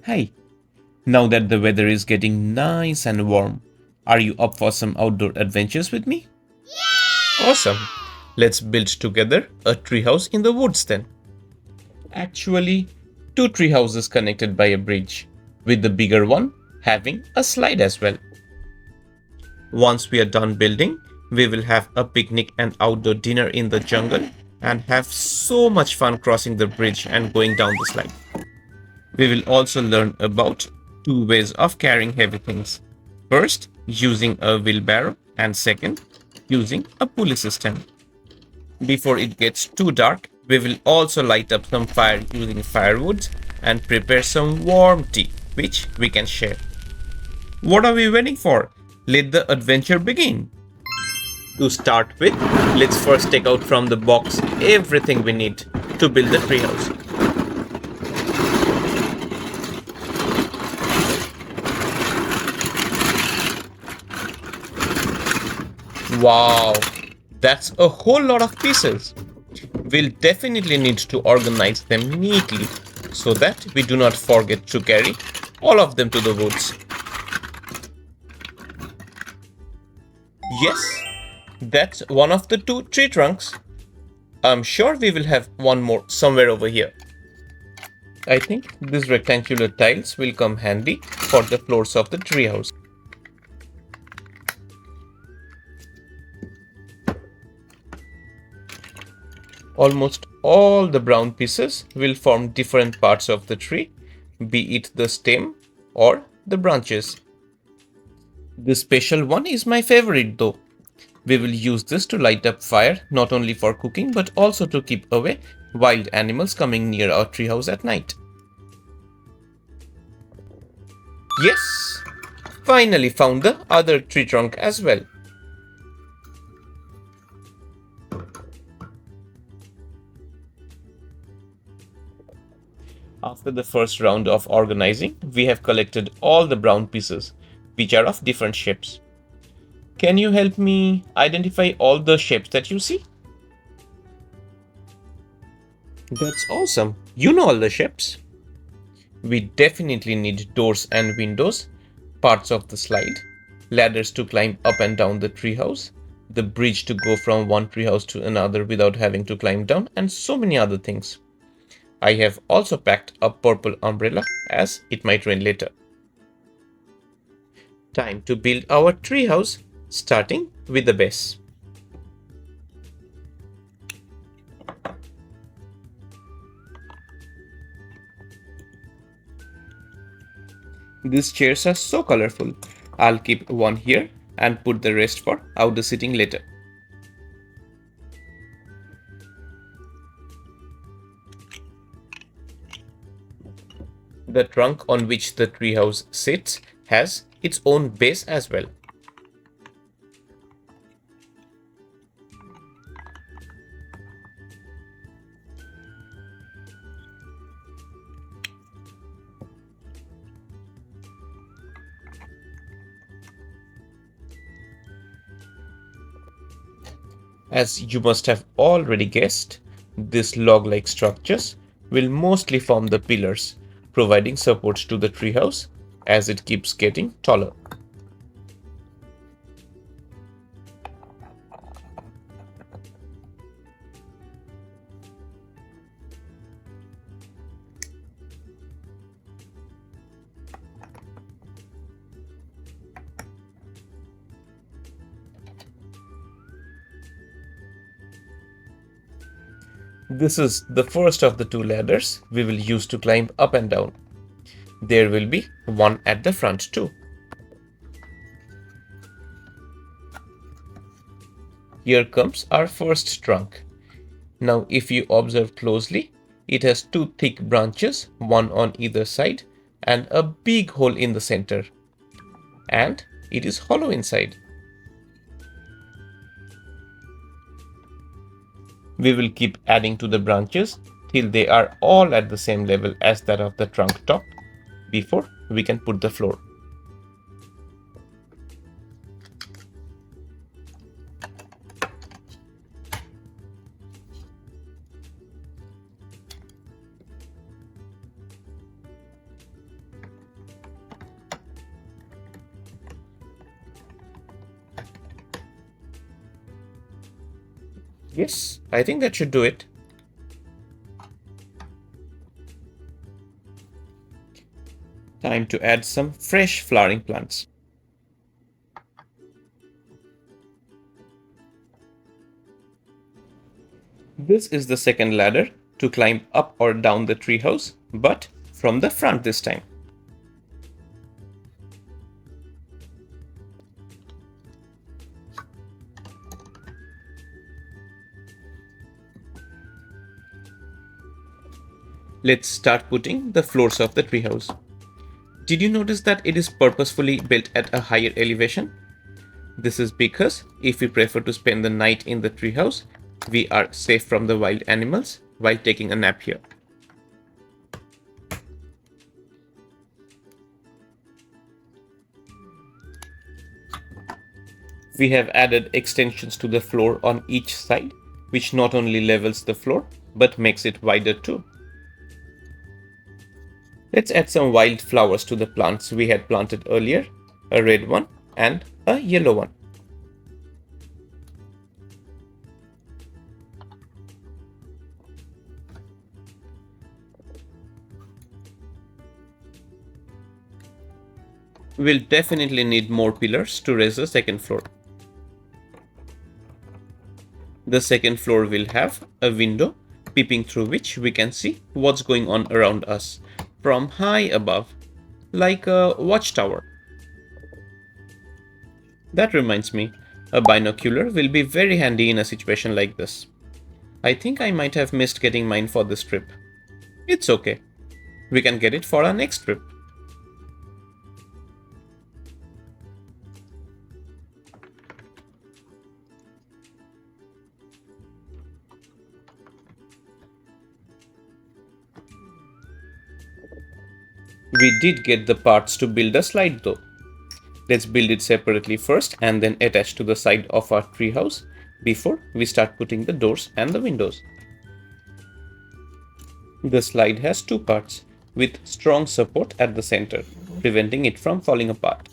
Hey, now that the weather is getting nice and warm, are you up for some outdoor adventures with me? Awesome. Let's build together a treehouse in the woods then. Actually, two tree houses connected by a bridge, with the bigger one having a slide as well. Once we are done building, we will have a picnic and outdoor dinner in the jungle and have so much fun crossing the bridge and going down the slide. We will also learn about two ways of carrying heavy things. First, using a wheelbarrow, and second, using a pulley system. Before it gets too dark, we will also light up some fire using firewood and prepare some warm tea, which we can share. What are we waiting for? Let the adventure begin. To start with, let's first take out from the box everything we need to build the treehouse. Wow, that's a whole lot of pieces. We'll definitely need to organize them neatly so that we do not forget to carry all of them to the woods. Yes, that's one of the two tree trunks. I'm sure we will have one more somewhere over here. I think these rectangular tiles will come handy for the floors of the treehouse. Almost all the brown pieces will form different parts of the tree, be it the stem or the branches. This special one is my favorite though. We will use this to light up fire not only for cooking but also to keep away wild animals coming near our treehouse at night. Yes! Finally found the other tree trunk as well. After the first round of organizing, we have collected all the brown pieces, which are of different shapes. Can you help me identify all the shapes that you see? That's awesome. You know all the shapes. We definitely need doors and windows, parts of the slide, ladders to climb up and down the treehouse, the bridge to go from one treehouse to another without having to climb down, and so many other things. I have also packed a purple umbrella as it might rain later. Time to build our treehouse, starting with the base. These chairs are so colorful. I'll keep one here and put the rest for outdoor sitting later. The trunk on which the treehouse sits has its own base as well. As you must have already guessed, these log-like structures will mostly form the pillars, providing support to the treehouse as it keeps getting taller. This is the first of the two ladders we will use to climb up and down. There will be one at the front too. Here comes our first trunk. Now if you observe closely, it has two thick branches, one on either side, and a big hole in the center. And it is hollow inside. We will keep adding to the branches till they are all at the same level as that of the trunk top before we can put the floor. Yes, I think that should do it. Time to add some fresh flowering plants. This is the second ladder to climb up or down the treehouse, but from the front this time. Let's start putting the floors of the treehouse. Did you notice that it is purposefully built at a higher elevation? This is because if we prefer to spend the night in the treehouse, we are safe from the wild animals while taking a nap here. We have added extensions to the floor on each side, which not only levels the floor, but makes it wider too. Let's add some wild flowers to the plants we had planted earlier, a red one and a yellow one. We'll definitely need more pillars to raise the second floor. The second floor will have a window peeping through which we can see what's going on around us from high above, like a watchtower. That reminds me, a binocular will be very handy in a situation like this. I think I might have missed getting mine for this trip. It's okay. We can get it for our next trip. We did get the parts to build a slide though. Let's build it separately first and then attach to the side of our treehouse before we start putting the doors and the windows. The slide has two parts with strong support at the center, preventing it from falling apart.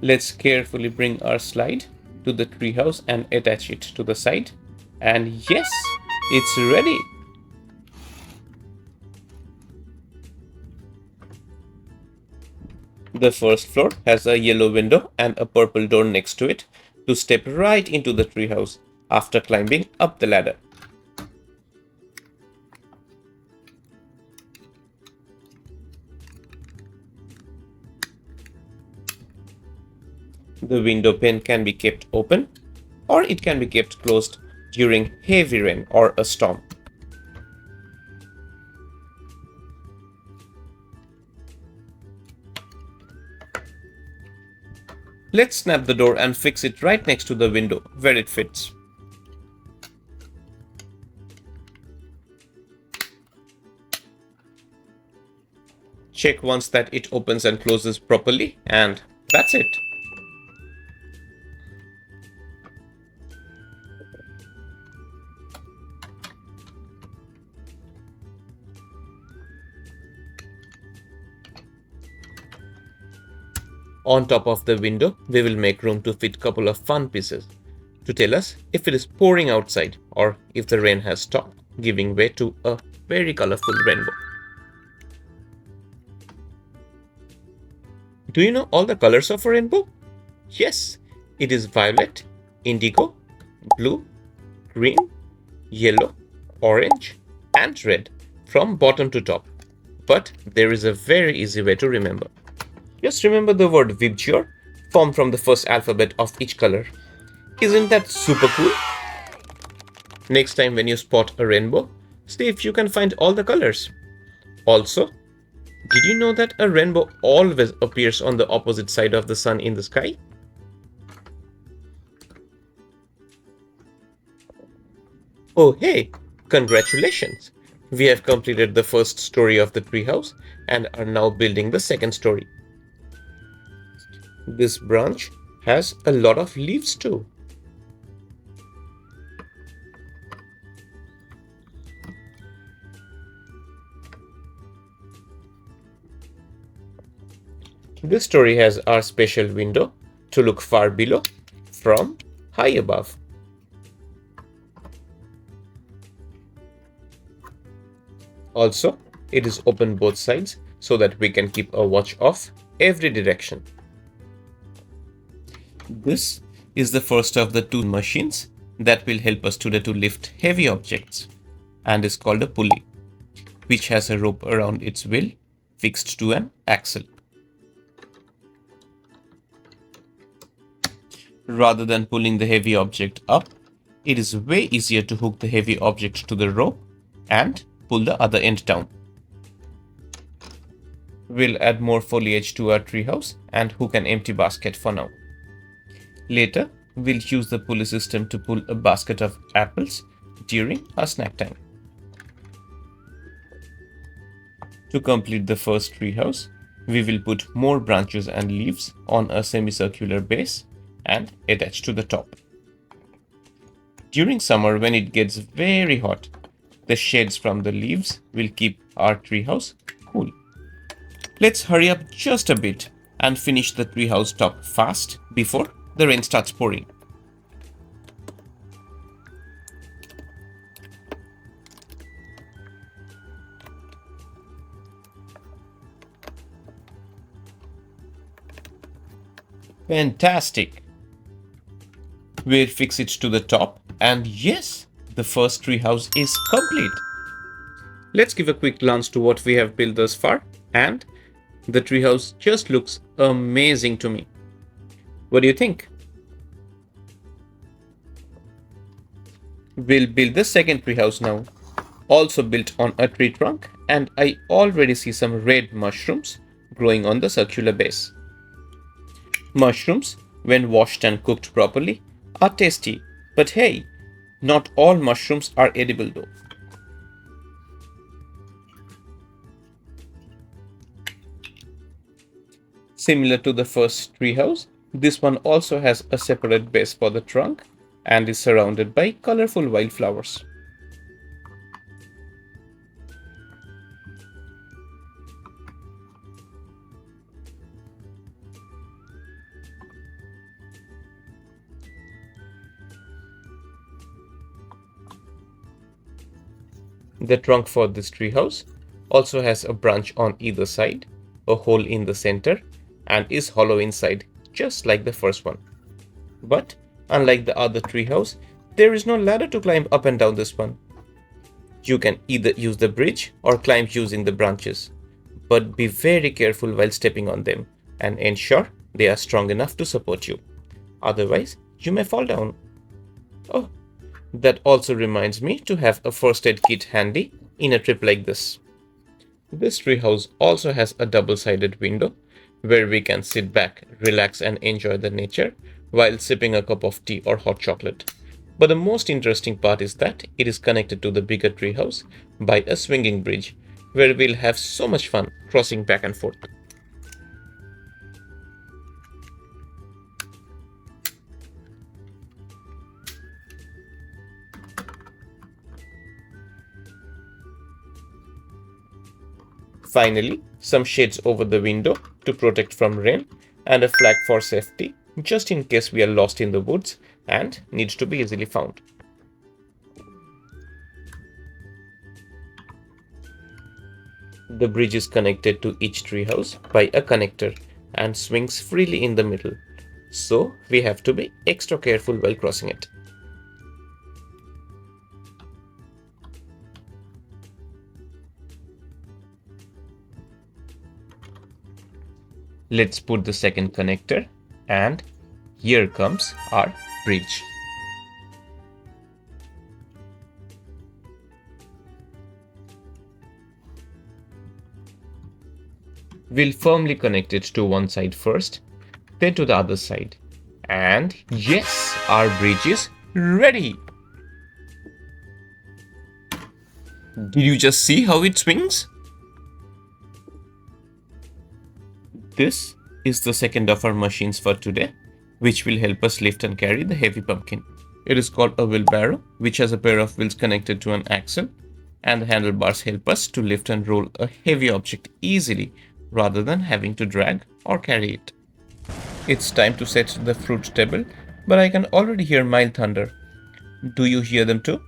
Let's carefully bring our slide to the treehouse and attach it to the side. And yes, it's ready! The first floor has a yellow window and a purple door next to it to step right into the treehouse after climbing up the ladder. The window pane can be kept open or it can be kept closed during heavy rain or a storm. Let's snap the door and fix it right next to the window where it fits. Check once that it opens and closes properly, and that's it. On top of the window, we will make room to fit a couple of fun pieces to tell us if it is pouring outside or if the rain has stopped, giving way to a very colorful rainbow. Do you know all the colors of a rainbow? Yes, it is violet, indigo, blue, green, yellow, orange, and red from bottom to top. But there is a very easy way to remember. Just remember the word Vibgyor, formed from the first alphabet of each color. Isn't that super cool? Next time when you spot a rainbow, see if you can find all the colors. Also, did you know that a rainbow always appears on the opposite side of the sun in the sky? Oh hey, congratulations! We have completed the first story of the treehouse and are now building the second story. This branch has a lot of leaves too. This story has our special window to look far below from high above. Also, it is open both sides so that we can keep a watch of every direction. This is the first of the two machines that will help us today to lift heavy objects and is called a pulley, which has a rope around its wheel fixed to an axle. Rather than pulling the heavy object up, it is way easier to hook the heavy object to the rope and pull the other end down. We'll add more foliage to our treehouse and hook an empty basket for now. Later, we'll use the pulley system to pull a basket of apples during our snack time. To complete the first treehouse, we will put more branches and leaves on a semicircular base and attach to the top. During summer, when it gets very hot, the shades from the leaves will keep our treehouse cool. Let's hurry up just a bit and finish the treehouse top fast before the rain starts pouring. Fantastic! We'll fix it to the top, and yes, the first treehouse is complete. Let's give a quick glance to what we have built thus far, and the treehouse just looks amazing to me. What do you think? We'll build the second treehouse now, also built on a tree trunk, and I already see some red mushrooms growing on the circular base. Mushrooms, when washed and cooked properly, are tasty, but hey, not all mushrooms are edible though. Similar to the first treehouse, this one also has a separate base for the trunk and is surrounded by colorful wildflowers. The trunk for this treehouse also has a branch on either side, a hole in the center, and is hollow inside, just like the first one. But unlike the other treehouse, there is no ladder to climb up and down this one. You can either use the bridge or climb using the branches, but be very careful while stepping on them and ensure they are strong enough to support you. Otherwise, you may fall down. Oh, that also reminds me to have a first aid kit handy in a trip like this. This treehouse also has a double-sided window where we can sit back, relax and enjoy the nature while sipping a cup of tea or hot chocolate. But the most interesting part is that it is connected to the bigger treehouse by a swinging bridge where we'll have so much fun crossing back and forth. Finally, some shades over the window to protect from rain and a flag for safety just in case we are lost in the woods and need to be easily found. The bridge is connected to each treehouse by a connector and swings freely in the middle, so we have to be extra careful while crossing it. Let's put the second connector, and here comes our bridge. We'll firmly connect it to one side first, then to the other side. And yes, our bridge is ready! Did you just see how it swings? This is the second of our machines for today, which will help us lift and carry the heavy pumpkin. It is called a wheelbarrow, which has a pair of wheels connected to an axle, and the handlebars help us to lift and roll a heavy object easily rather than having to drag or carry it. It's time to set the fruit table, but I can already hear mild thunder. Do you hear them too?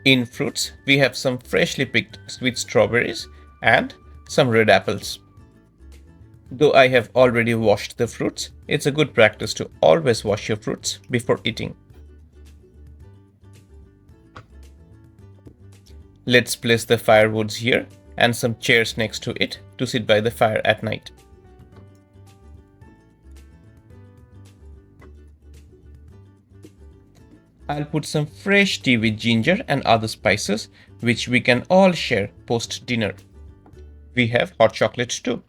In fruits, we have some freshly picked sweet strawberries and some red apples. Though I have already washed the fruits, it's a good practice to always wash your fruits before eating. Let's place the firewoods here and some chairs next to it to sit by the fire at night. I'll put some fresh tea with ginger and other spices, which we can all share post dinner. We have hot chocolate too.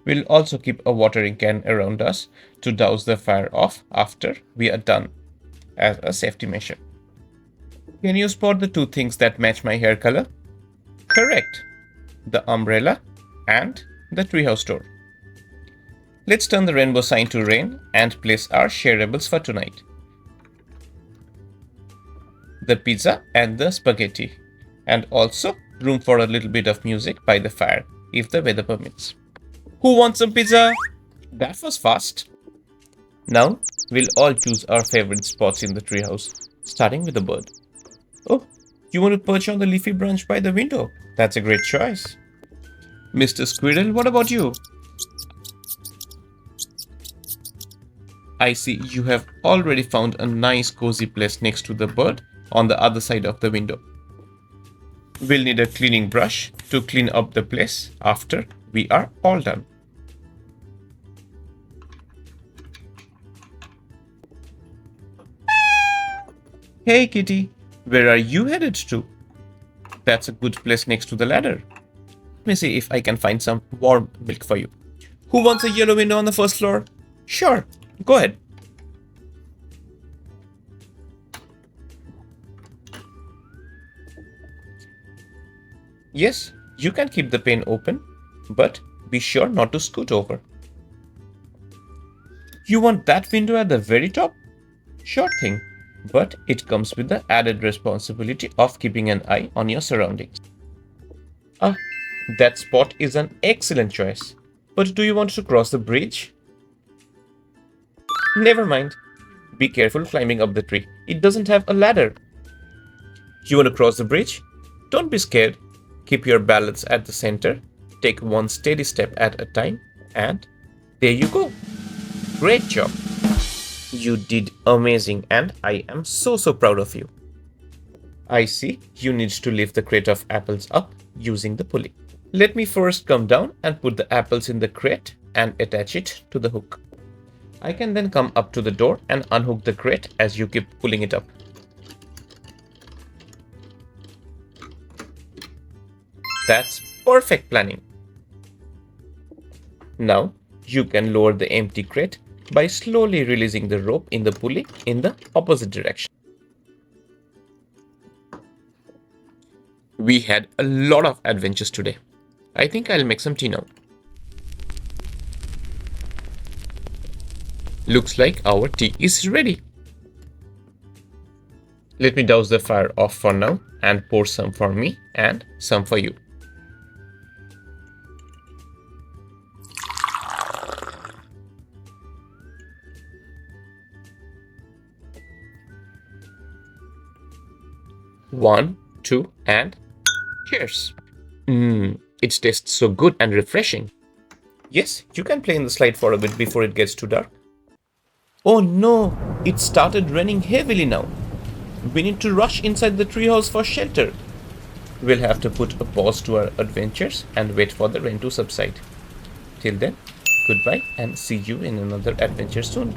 We'll also keep a watering can around us to douse the fire off after we are done, as a safety measure. Can you spot the two things that match my hair color? Correct. The umbrella and the treehouse door. Let's turn the rainbow sign to rain and place our shareables for tonight. The pizza and the spaghetti. And also room for a little bit of music by the fire, if the weather permits. Who wants some pizza? That was fast. Now, we'll all choose our favorite spots in the treehouse, starting with the bird. Oh, you want to perch on the leafy branch by the window? That's a great choice. Mr. Squirrel, what about you? I see you have already found a nice cozy place next to the bird on the other side of the window. We'll need a cleaning brush to clean up the place after we are all done. Hey kitty, where are you headed to? That's a good place next to the ladder. Let me see if I can find some warm milk for you. Who wants a yellow window on the first floor? Sure, go ahead. Yes, you can keep the pane open, but be sure not to scoot over. You want that window at the very top? Sure thing, but it comes with the added responsibility of keeping an eye on your surroundings. Ah, that spot is an excellent choice. But do you want to cross the bridge? Never mind. Be careful climbing up the tree. It doesn't have a ladder. You want to cross the bridge? Don't be scared. Keep your balance at the center. Take one steady step at a time. And there you go. Great job. You did amazing and I am so proud of you. I see you need to lift the crate of apples up using the pulley. Let me first come down and put the apples in the crate and attach it to the hook. I can then come up to the door and unhook the crate as you keep pulling it up. That's perfect planning. Now you can lower the empty crate by slowly releasing the rope in the pulley in the opposite direction. We had a lot of adventures today. I think I'll make some tea now. Looks like our tea is ready. Let me douse the fire off for now and pour some for me and some for you. One, two, and cheers. It tastes so good and refreshing. Yes, you can play in the slide for a bit before it gets too dark. Oh no, it started raining heavily now. We need to rush inside the treehouse for shelter. We'll have to put a pause to our adventures and wait for the rain to subside. Till then, goodbye and see you in another adventure soon.